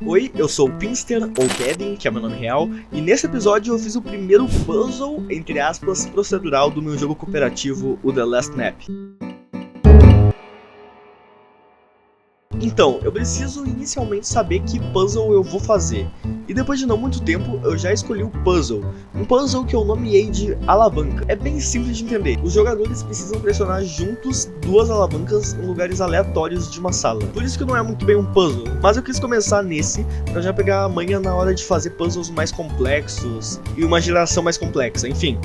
Oi, eu sou o Pinster, ou Kevin, que é meu nome real, e nesse episódio eu fiz o primeiro puzzle, entre aspas, procedural do meu jogo cooperativo, o The Last Map. Então, eu preciso inicialmente saber que puzzle eu vou fazer, e depois de não muito tempo eu já escolhi o puzzle, um puzzle que eu nomeei de alavanca. É bem simples de entender, os jogadores precisam pressionar juntos duas alavancas em lugares aleatórios de uma sala, por isso que não é muito bem um puzzle, mas eu quis começar nesse pra já pegar a manha na hora de fazer puzzles mais complexos e uma geração mais complexa, enfim.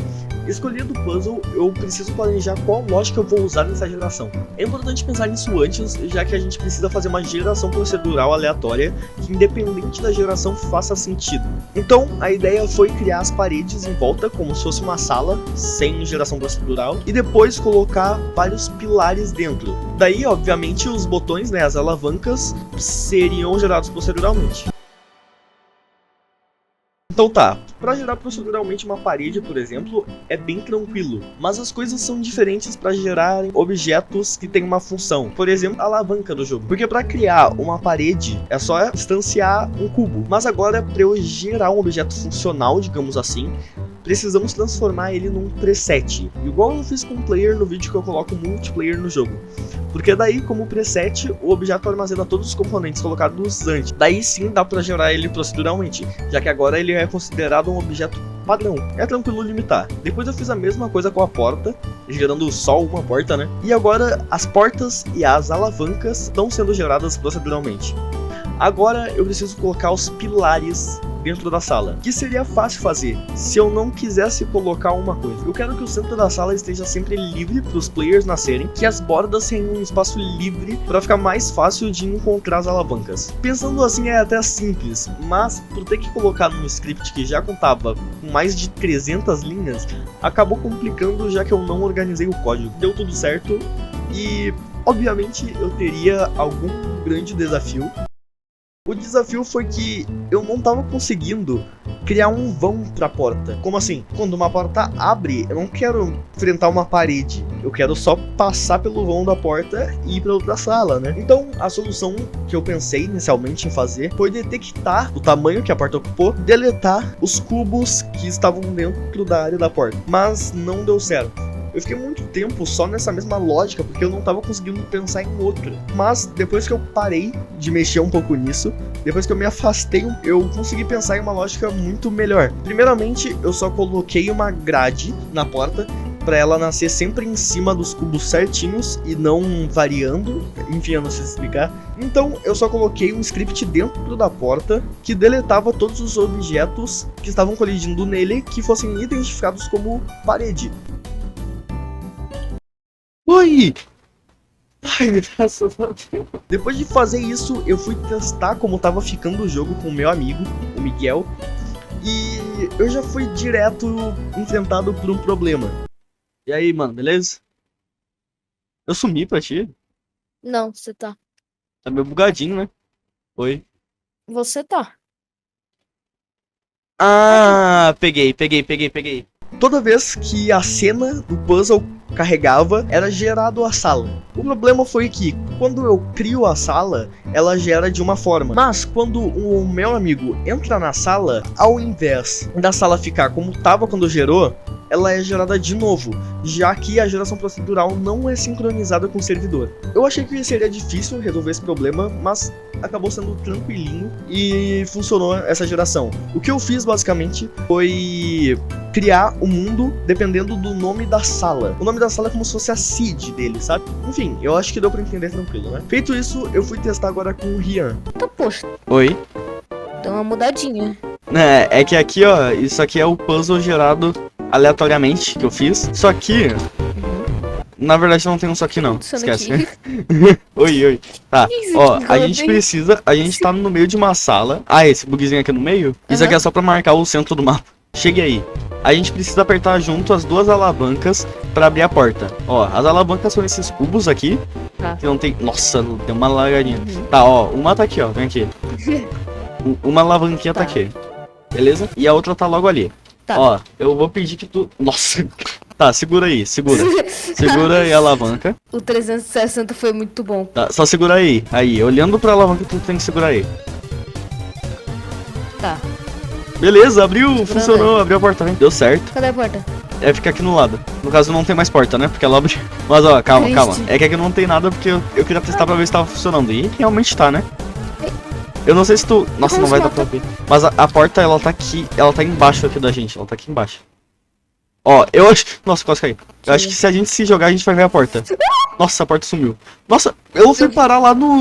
Escolhido o puzzle, eu preciso planejar qual lógica eu vou usar nessa geração. É importante pensar nisso antes, já que a gente precisa fazer uma geração procedural aleatória que, independente da geração, faça sentido. Então, a ideia foi criar as paredes em volta como se fosse uma sala, sem geração procedural, e depois colocar vários pilares dentro. Daí, obviamente, os botões, as alavancas, seriam gerados proceduralmente. Então tá, para gerar proceduralmente uma parede, por exemplo, é bem tranquilo, mas as coisas são diferentes para gerar objetos que têm uma função. Por exemplo, a alavanca do jogo, porque para criar uma parede é só distanciar um cubo, mas agora para eu gerar um objeto funcional, digamos assim, precisamos transformar ele num preset, igual eu fiz com o player no vídeo que eu coloco multiplayer no jogo. Porque daí, como preset, o objeto armazena todos os componentes colocados antes. Daí sim dá pra gerar ele proceduralmente, já que agora ele é considerado um objeto padrão. É tranquilo limitar. Depois eu fiz a mesma coisa com a porta, gerando só uma porta, E agora as portas e as alavancas estão sendo geradas proceduralmente. Agora eu preciso colocar os pilares dentro da sala, que seria fácil fazer se eu não quisesse colocar uma coisa. Eu quero que o centro da sala esteja sempre livre para os players nascerem, que as bordas tenham um espaço livre para ficar mais fácil de encontrar as alavancas. Pensando assim é até simples, mas por ter que colocar num script que já contava com mais de 300 linhas, acabou complicando já que eu não organizei o código. Deu tudo certo e obviamente eu teria algum grande desafio. O desafio foi que eu não estava conseguindo criar um vão para a porta. Como assim? Quando uma porta abre, eu não quero enfrentar uma parede. Eu quero só passar pelo vão da porta e ir para outra sala, Então, a solução que eu pensei inicialmente em fazer foi detectar o tamanho que a porta ocupou, deletar os cubos que estavam dentro da área da porta. Mas não deu certo. Eu fiquei muito tempo só nessa mesma lógica, porque eu não estava conseguindo pensar em outra. Mas depois que eu parei de mexer um pouco nisso, depois que eu me afastei, eu consegui pensar em uma lógica muito melhor. Primeiramente, eu só coloquei uma grade na porta para ela nascer sempre em cima dos cubos certinhos e não variando, enfim, eu não sei explicar. Então eu só coloquei um script dentro da porta que deletava todos os objetos que estavam colidindo nele que fossem identificados como parede. Oi! Ai, graças a Deus. Depois de fazer isso, eu fui testar como tava ficando o jogo com o meu amigo, o Miguel, e eu já fui direto enfrentado por um problema. E aí, mano, beleza? Eu sumi pra ti? Não, você tá. Tá meio bugadinho, né? Oi. Você tá. Ah, peguei. Toda vez que a cena do puzzle carregava, era gerado a sala. O problema foi que, quando eu crio a sala, ela gera de uma forma. Mas, quando o meu amigo entra na sala, ao invés da sala ficar como estava quando gerou, ela é gerada de novo, já que a geração procedural não é sincronizada com o servidor. Eu achei que seria difícil resolver esse problema, mas acabou sendo tranquilinho e funcionou essa geração. O que eu fiz basicamente foi criar o mundo dependendo do nome da sala. O nome da sala é como se fosse a seed dele, sabe? Enfim, eu acho que deu pra entender tranquilo, Feito isso, eu fui testar agora com o Rian. Tá, poxa, Oi? deu uma mudadinha. É que aqui, ó, isso aqui é o puzzle gerado aleatoriamente que eu fiz. Só que, na verdade não tem um só aqui não, esquece. Oi. Tá, ó, a gente tá no meio de uma sala. Ah, esse bugzinho aqui no meio? Isso aqui é só pra marcar o centro do mapa. Chegue aí. A gente precisa apertar junto as duas alavancas pra abrir a porta. Ó, as alavancas são esses cubos aqui. Tá. Que não tem... Nossa, deu uma largadinha. Tá, ó, uma tá aqui, ó, vem aqui. Uma alavanquinha tá aqui. Beleza? E a outra tá logo ali. Tá. Ó, eu vou pedir que tu... Nossa. Tá, segura aí, segura. Segura aí a alavanca. O 360 foi muito bom. Tá, só segura aí. Aí, olhando pra alavanca, tu tem que segurar aí. Tá. Beleza, abriu, funcionou, abriu a porta, vem. Deu certo. Cadê a porta? É, fica aqui no lado. No caso, não tem mais porta, né? Porque ela abriu. Mas, ó, calma, Triste. calma. É que aqui não tem nada porque eu queria testar pra ver se tava funcionando. E realmente tá, né? Eu não sei se tu... Nossa, Como não vai se dar pra ver. Mas a porta, ela tá aqui... Ela tá embaixo aqui da gente. Ela tá aqui embaixo. Ó, eu acho... Nossa, quase caí. Eu acho que se a gente se jogar, a gente vai ver a porta. Nossa, a porta sumiu. Nossa, eu fui parar lá no...